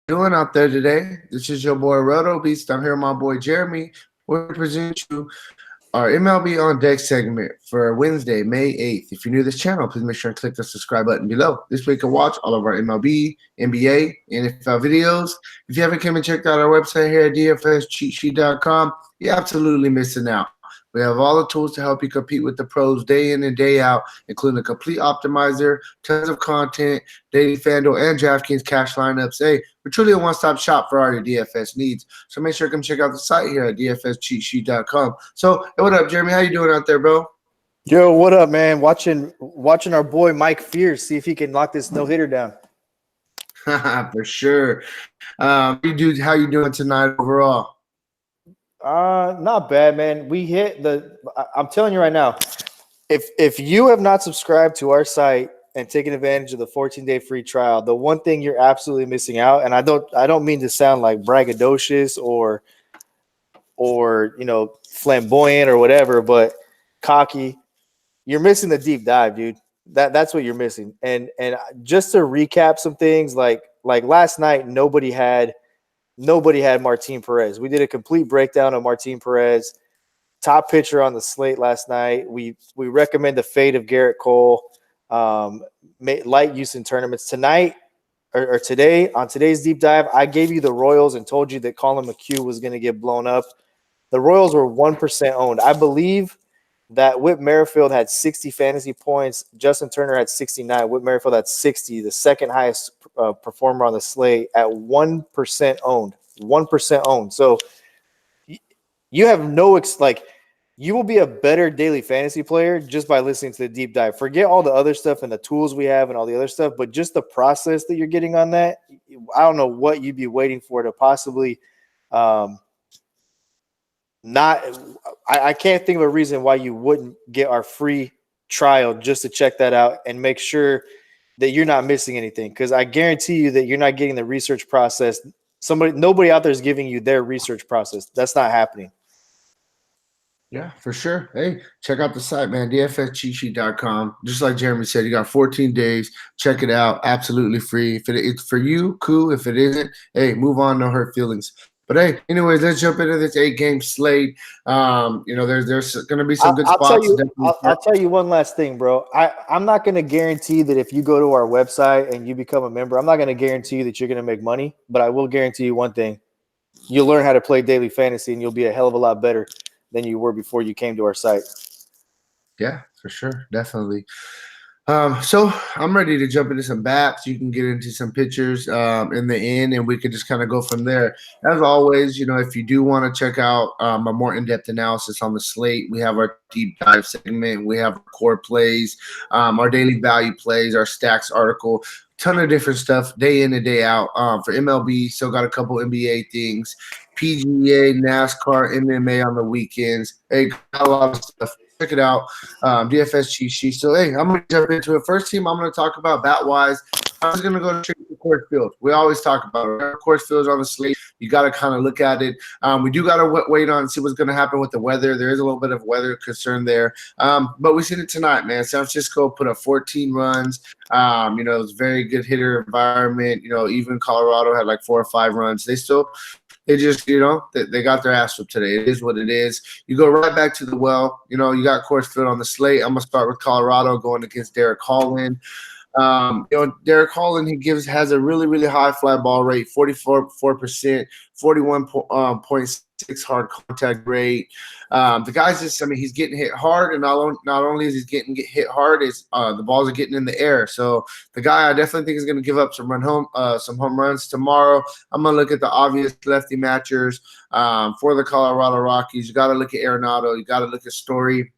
doing out there today? This is your boy Roto Beast. I'm here with my boy Jeremy. We're present you our MLB On Deck segment for Wednesday, May 8th. If you're new to this channel, please make sure and click the subscribe button below. This way you can watch all of our MLB, NBA, NFL videos. If you haven't come and checked out our website here at dfscheatsheet.com, you're absolutely missing out. We have all the tools to help you compete with the pros day in and day out, including a complete optimizer, tons of content, daily FanDuel and DraftKings cash lineups. Hey, we're truly a one-stop shop for all your DFS needs. So make sure to come check out the site here at dfscheatsheet.com. So, hey, what up, Jeremy? How you doing out there, bro? Yo, what up, man? Watching our boy Mike Fierce, see if he can knock this no-hitter down. For sure. How you doing tonight overall? Not bad, man. I'm telling you right now, if you have not subscribed to our site and taken advantage of the 14-day free trial, the one thing you're absolutely missing out, and I don't mean to sound like braggadocious or flamboyant or whatever, but cocky. You're missing the deep dive, dude. That's what you're missing. And just to recap some things, like last night, nobody had Martin Perez. We did a complete breakdown of Martin Perez, top pitcher on the slate last night. We recommend the fate of Garrett Cole, light use in tournaments tonight or today. On today's deep dive, I gave you the Royals and told you that Colin McHugh was going to get blown up. The Royals were 1% owned. I believe that Whit Merrifield had 60 fantasy points. Justin Turner had 69. Whit Merrifield had 60, the second highest performer on the slate at 1% owned. 1% owned. So you have you will be a better daily fantasy player just by listening to the deep dive. Forget all the other stuff and the tools we have and all the other stuff, but just the process that you're getting on that, I don't know what you'd be waiting for to possibly I can't think of a reason why you wouldn't get our free trial just to check that out and make sure that you're not missing anything. Because I guarantee you that you're not getting the research process. Nobody out there is giving you their research process. That's not happening. Yeah, for sure. Hey, check out the site, man, dfscheatsheet.com. Just like Jeremy said, you got 14 days. Check it out. Absolutely free. If it's for you, cool. If it isn't, hey, move on. No hurt feelings. But hey, anyways, let's jump into this 8-game slate. There's going to be some good spots. I'll tell you one last thing, bro. I'm not going to guarantee that if you go to our website and you become a member, I'm not going to guarantee that you're going to make money. But I will guarantee you one thing: you'll learn how to play daily fantasy, and you'll be a hell of a lot better than you were before you came to our site. Yeah, for sure, definitely. So I'm ready to jump into some bats. You can get into some pitchers in the end, and we can just kind of go from there. As always, if you do want to check out a more in-depth analysis on the slate, we have our deep dive segment. We have our core plays, our daily value plays, our stacks article, ton of different stuff day in and day out. For MLB, still got a couple NBA things, PGA, NASCAR, MMA on the weekends. Hey, got a lot of stuff. Check it out, DFS cheat sheet. So, hey, I'm going to jump into it. First team I'm going to talk about bat-wise, I was going to go straight to Coors Field. We always talk about it. Coors Field's on the slate. You got to kind of look at it. We do got to wait on and see what's going to happen with the weather. There is a little bit of weather concern there. But we seen it tonight, man. San Francisco put up 14 runs. It was a very good hitter environment. Even Colorado had like 4 or 5 runs. They just, they got their ass whipped today. It is what it is. You go right back to the well. You got Coors Field on the slate. I'm going to start with Colorado going against Derek Holland. Derek Holland, has a really, really high fly ball rate, 44%, 41.6 hard contact rate. The guy's he's getting hit hard, and not only is he getting hit hard, is the balls are getting in the air. So the guy I definitely think is going to give up some home runs tomorrow. I'm going to look at the obvious lefty matchers for the Colorado Rockies. You got to look at Arenado. You got to look at Story.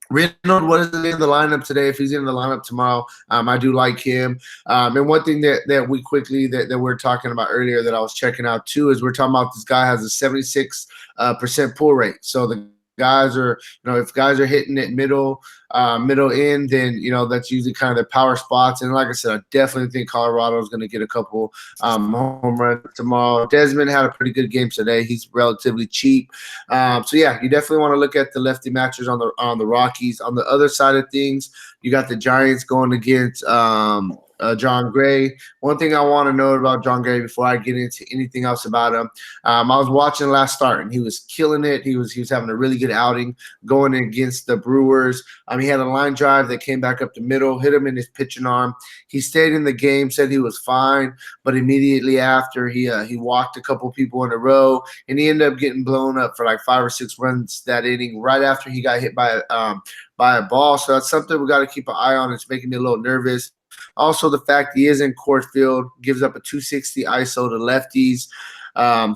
Reynolds wasn't in the lineup today. If he's in the lineup tomorrow, I do like him. And one thing that we quickly that we're talking about earlier that I was checking out too is we're talking about this guy has a 76% pull rate. So the guys are, if guys are hitting it middle end, then that's usually kind of their power spots. And like I said, I definitely think Colorado is going to get a couple home runs tomorrow. Desmond had a pretty good game today. He's relatively cheap. So yeah, you definitely want to look at the lefty matchers on the Rockies. On the other side of things, you got the Giants going against John Gray. One thing I want to know about John Gray before I get into anything else about him, I was watching the last start and he was killing it. He was having a really good outing going against the Brewers. He had a line drive that came back up the middle, hit him in his pitching arm. He stayed in the game, said he was fine, but immediately after he walked a couple people in a row, and he ended up getting blown up for like 5 or 6 runs that inning right after he got hit by a ball. So that's something we got to keep an eye on. It's making me a little nervous. Also, the fact he is in Coors Field, gives up a 260 ISO to lefties.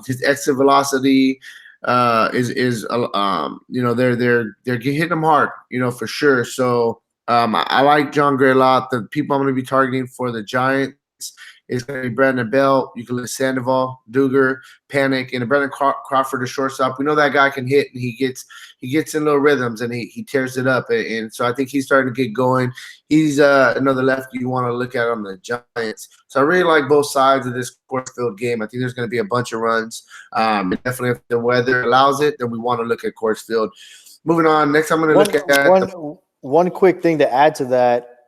His exit velocity is they're hitting him hard, for sure. So I like John Gray a lot. The people I'm going to be targeting for the Giants is going to be Brandon Belt. You can look at Sandoval, Duger, Panic, and Brandon Crawford, a shortstop. We know that guy can hit, and he gets in little rhythms, and he tears it up. And so I think he's starting to get going. He's another lefty you want to look at on the Giants. So I really like both sides of this Coors Field game. I think there's going to be a bunch of runs. Definitely, if the weather allows it, then we want to look at Coors Field. Moving on, next I'm going to look at one quick thing to add to that.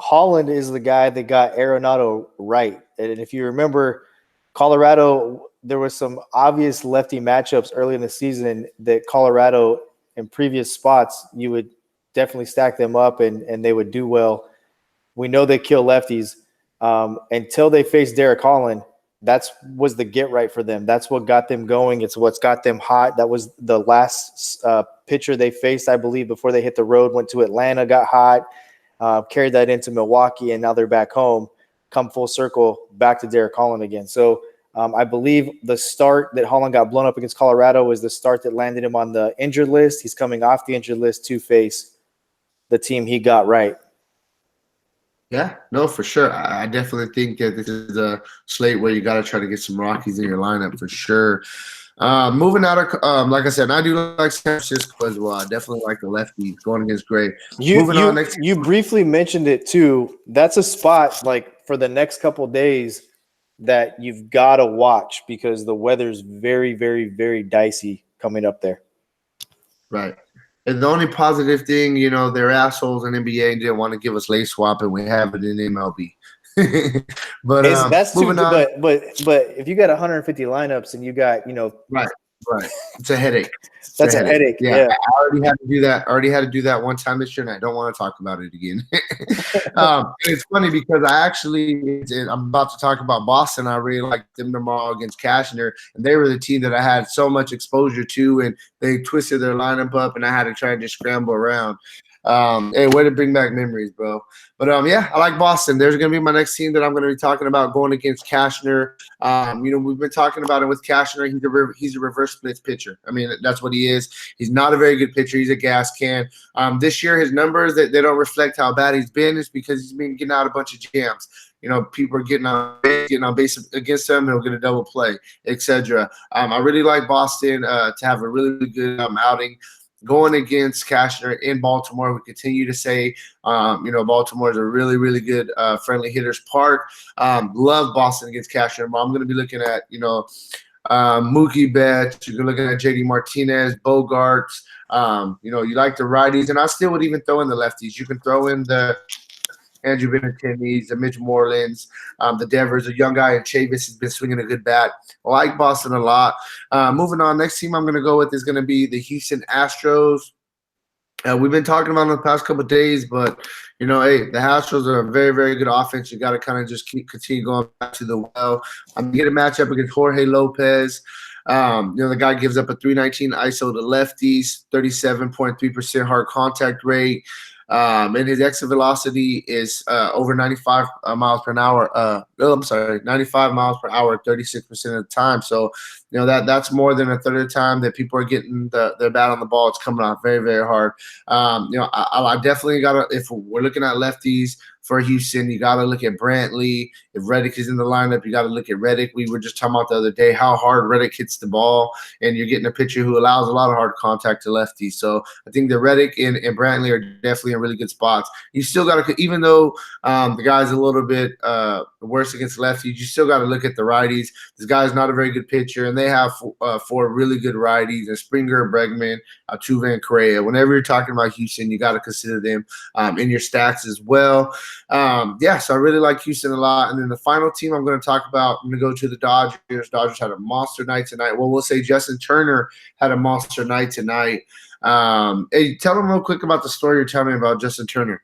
Holland is the guy that got Arenado right. And if you remember, Colorado, there was some obvious lefty matchups early in the season that Colorado in previous spots, you would definitely stack them up and they would do well. We know they kill lefties. Until they faced Derek Holland, was the get right for them. That's what got them going. It's what's got them hot. That was the last pitcher they faced, I believe, before they hit the road, went to Atlanta, got hot. Carried that into Milwaukee, and now they're back home, come full circle, back to Derek Holland again. So I believe the start that Holland got blown up against Colorado was the start that landed him on the injured list. He's coming off the injured list to face the team he got right. Yeah, no, for sure. I definitely think that this is a slate where you got to try to get some Rockies in your lineup for sure. Moving out of like I said, I do like San Francisco as well. I definitely like the lefties going against Gray. You briefly mentioned it too. That's a spot like for the next couple of days that you've got to watch because the weather's very, very, very dicey coming up there. Right. And the only positive thing, they're assholes in NBA and didn't want to give us late swap, and we have it in MLB. But that's too. But if you got 150 lineups and you got right, it's a headache. That's a headache. Yeah, I already had to do that. One time this year, and I don't want to talk about it again. It's funny because I'm about to talk about Boston. I really like them tomorrow against Cashner, and they were the team that I had so much exposure to, and they twisted their lineup up, and I had to try and just scramble around. Hey, way to bring back memories, bro. But yeah, I like Boston. There's gonna be my next team that I'm gonna be talking about going against Cashner. We've been talking about it with Cashner. He's a reverse splits pitcher. I mean, that's what he is. He's not a very good pitcher. He's a gas can. This year, his numbers they don't reflect how bad he's been. It's because he's been getting out a bunch of jams. People are getting on base against him. He'll get a double play, etc. I really like Boston to have a really good outing. Going against Cashner in Baltimore, we continue to say, Baltimore is a really, really good friendly hitters park. Love Boston against Cashner. I'm going to be looking at, Mookie Betts. You're looking at JD Martinez, Bogarts. You like the righties, and I still would even throw in the lefties. You can throw in the Andrew Benintendi, the Mitch Morelands, the Devers, a young guy, and Chavis has been swinging a good bat. I like Boston a lot. Moving on, next team I'm going to go with is going to be the Houston Astros. We've been talking about them the past couple of days, but, hey, the Astros are a very, very good offense. You got to kind of just continue going back to the well. I'm going to get a matchup against Jorge Lopez. The guy gives up a 319 ISO to lefties, 37.3% hard contact rate. And his exit velocity is over 95 miles per hour. 95 miles per hour, 36% of the time. So, that's more than a third of the time that people are getting their bat on the ball. It's coming off very, very hard. I definitely got to, if we're looking at lefties for Houston, you got to look at Brantley If Reddick is in the lineup, you got to look at Reddick. We were just talking about the other day how hard Reddick hits the ball, and you're getting a pitcher who allows a lot of hard contact to lefties. So I think that Reddick and Brantley are definitely in really good spots. You still got to, even though the guy's a little bit worse against lefties, you still got to look at the righties. This guy's not a very good pitcher, and they have four really good righties: and Springer, Bregman, Altuve, and Correa. Whenever you're talking about Houston, you got to consider them in your stacks as well. So I really like Houston a lot. And then the final team I'm going to talk about, I'm going to go to the Dodgers. Dodgers had a monster night tonight. Well, we'll say Justin Turner had a monster night tonight. Hey, tell them real quick about the story you're telling me about Justin Turner.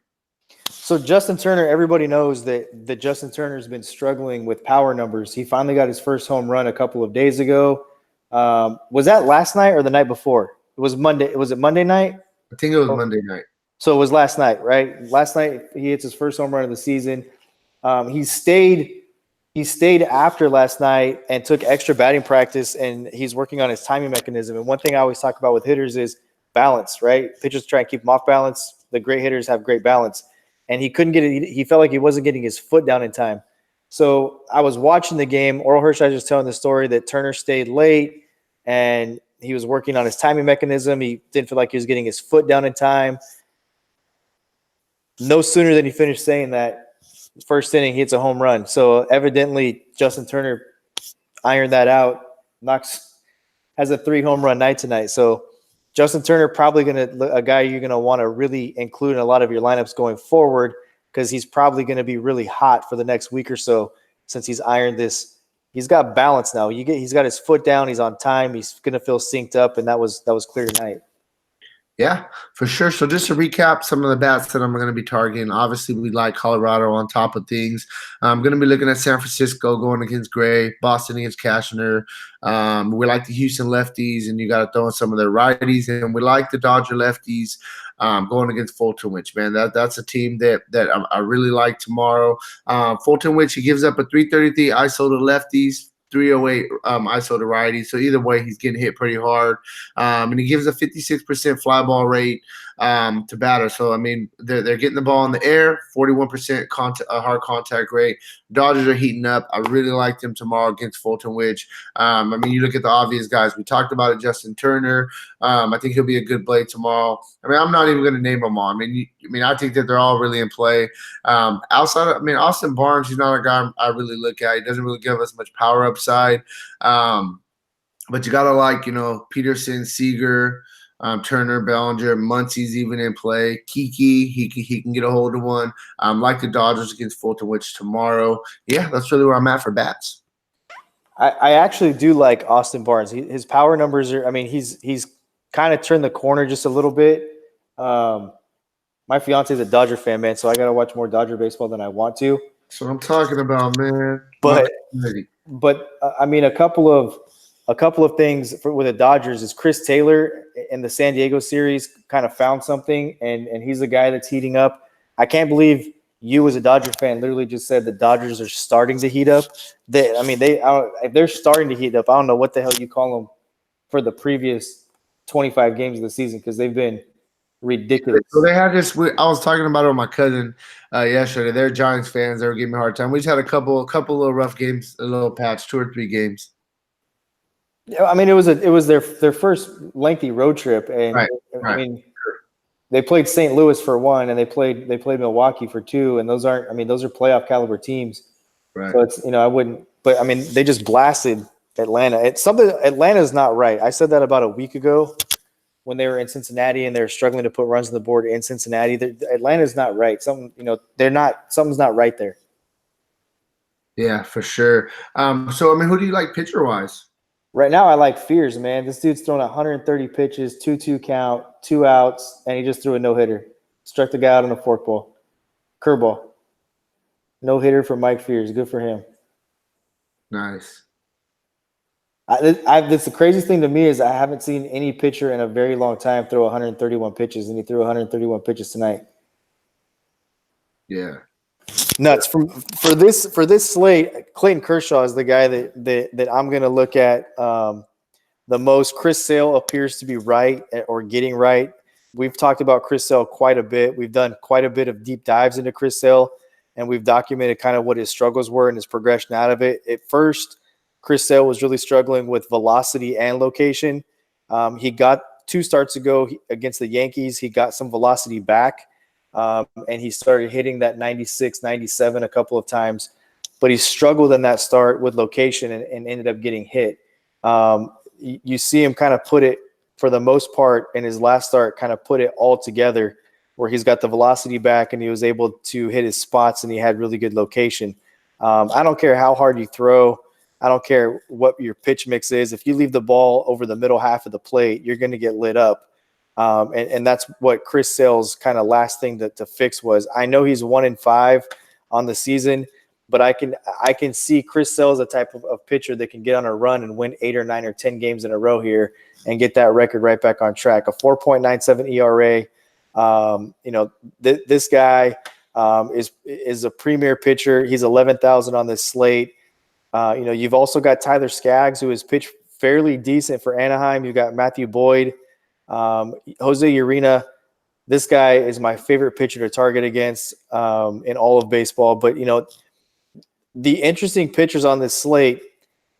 So Justin Turner, everybody knows that Justin Turner's been struggling with power numbers. He finally got his first home run a couple of days ago. Was that last night or the night before? It was Monday. Was it Monday night? I think it was Monday night. So it was last night, right? Last night he hits his first home run of the season. He stayed after last night and took extra batting practice, and he's working on his timing mechanism. And one thing I always talk about with hitters is balance, right? Pitchers try and keep them off balance. The great hitters have great balance. And he couldn't get it. He felt like he wasn't getting his foot down in time. So I was watching the game. Oral Hershiser was telling the story that Turner stayed late and he was working on his timing mechanism. He didn't feel like he was getting his foot down in time. No sooner than he finished saying that, first inning, he hits a home run. So evidently Justin Turner ironed that out, has a 3 home run night tonight. So Justin Turner probably a guy you're going to want to really include in a lot of your lineups going forward, because he's probably going to be really hot for the next week or so since he's ironed this. He's got balance now. He's got his foot down. He's on time. He's going to feel synced up, and that was clear tonight. Yeah, for sure. So just to recap some of the bats that I'm going to be targeting, obviously we like Colorado on top of things. I'm going to be looking at San Francisco going against Gray, Boston against Cashner. We like the Houston lefties, and you got to throw in some of their righties. And we like the Dodger lefties going against Fulton-Wich, man. That's a team that I really like tomorrow. Fulton-Wich, he gives up a 333 ISO to lefties, 308 ISO to righty. So either way, he's getting hit pretty hard. And he gives a 56% fly ball rate to batters. So, I mean, they're getting the ball in the air, 41% hard contact rate. Dodgers are heating up. I really like them tomorrow against Fulton-Wich. I mean, you look at the obvious guys. We talked about it, Justin Turner. I think he'll be a good play tomorrow. I mean, I'm not even going to name them all. I mean, I think that they're all really in play. Austin Barnes, he's not a guy I really look at. He doesn't really give us much power upside. But you got to like, Peterson, Seager, Turner, Bellinger, Muncie's even in play. Kiki, he can get a hold of one. Like the Dodgers against Fulton-Wich tomorrow. Yeah, that's really where I'm at for bats. I actually do like Austin Barnes. His power numbers are – I mean, he's kind of turned the corner just a little bit. My fiance is a Dodger fan, man, so I got to watch more Dodger baseball than I want to. That's what I'm talking about, man. But I mean, a couple of things with the Dodgers is Chris Taylor in the San Diego series kind of found something, and he's the guy that's heating up. I can't believe you as a Dodger fan literally just said the Dodgers are starting to heat up. If they're starting to heat up, I don't know what the hell you call them for the previous 25 games of the season, because they've been ridiculous. So they had this. I was talking about it with my cousin yesterday. They're Giants fans. They were giving me a hard time. We just had a couple little rough games, a little patch, 2 or 3 games. I mean, it was their first lengthy road trip, and right. I mean, they played St. Louis for 1, and they played Milwaukee for 2, and those are playoff caliber teams. Right. So it's I wouldn't, but I mean, they just blasted Atlanta. Atlanta's not right. I said that about a week ago when they were in Cincinnati and they're struggling to put runs on the board in Cincinnati. Atlanta's not right. Something's not right there. Yeah, for sure. So I mean, who do you like pitcher wise? Right now, I like Fears, man. This dude's thrown 130 pitches, 2-2 count, 2 outs, and he just threw a no-hitter. Struck the guy out on a forkball. Curveball. No-hitter for Mike Fears. Good for him. Nice. That's the craziest thing to me is I haven't seen any pitcher in a very long time throw 131 pitches, and he threw 131 pitches tonight. Yeah. Nuts. For this slate, Clayton Kershaw is the guy that I'm going to look at the most. Chris Sale appears to be right or getting right. We've talked about Chris Sale quite a bit. We've done quite a bit of deep dives into Chris Sale, and we've documented kind of what his struggles were and his progression out of it. At first, Chris Sale was really struggling with velocity and location. He got 2 starts ago against the Yankees. He got some velocity back, and he started hitting that 96, 97 a couple of times. But he struggled in that start with location and ended up getting hit. You see him kind of put it, for the most part, in his last start, kind of put it all together where he's got the velocity back and he was able to hit his spots and he had really good location. I don't care how hard you throw. I don't care what your pitch mix is. If you leave the ball over the middle half of the plate, you're going to get lit up. And that's what Chris Sale's kind of last thing to fix was. I know he's 1-5 on the season, but I can see Chris Sale as a type of pitcher that can get on a run and win 8 or 9 or 10 games in a row here and get that record right back on track. A 4.97 ERA. This guy is a premier pitcher. He's 11,000 on this slate. You've also got Tyler Skaggs, who has pitched fairly decent for Anaheim. You've got Matthew Boyd, Jose Urena. This guy is my favorite pitcher to target against in all of baseball. But, the interesting pitchers on this slate,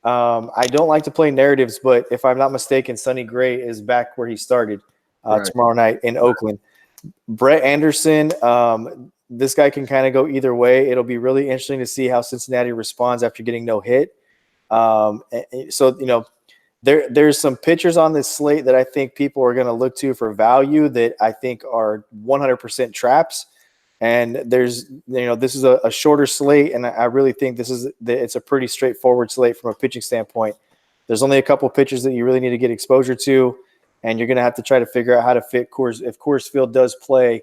I don't like to play narratives, but if I'm not mistaken, Sonny Gray is back where he started tomorrow night in Oakland. Brett Anderson, this guy can kind of go either way. It'll be really interesting to see how Cincinnati responds after getting no hit. There's some pitchers on this slate that I think people are going to look to for value that I think are 100% traps. And this is a shorter slate, and I really think it's a pretty straightforward slate from a pitching standpoint. There's only a couple pitchers that you really need to get exposure to, and you're going to have to try to figure out how to fit Coors. If Coors Field does play,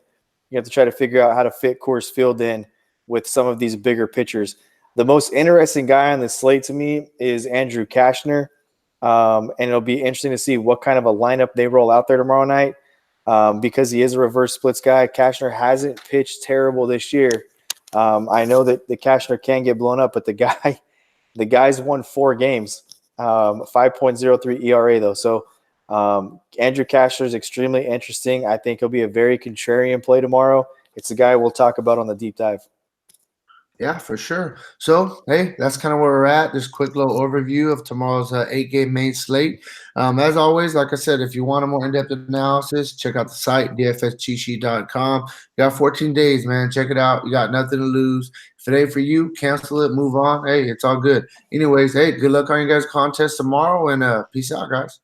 you have to try to figure out how to fit Coors Field in with some of these bigger pitchers. The most interesting guy on this slate to me is Andrew Cashner, and it'll be interesting to see what kind of a lineup they roll out there tomorrow night. Because he is a reverse splits guy. Cashner hasn't pitched terrible this year. I know that the Cashner can get blown up, but the guy's won 4 games, 5.03 ERA though. So Andrew Cashner is extremely interesting. I think he'll be a very contrarian play tomorrow. It's the guy we'll talk about on the deep dive. Yeah, for sure. So, hey, that's kind of where we're at. This quick little overview of tomorrow's 8-game main slate. As always, like I said, if you want a more in-depth analysis, check out the site, dfscheatsheet.com. You got 14 days, man. Check it out. You got nothing to lose. If it ain't for you, cancel it, move on. Hey, it's all good. Anyways, hey, good luck on your guys' contest tomorrow, and peace out, guys.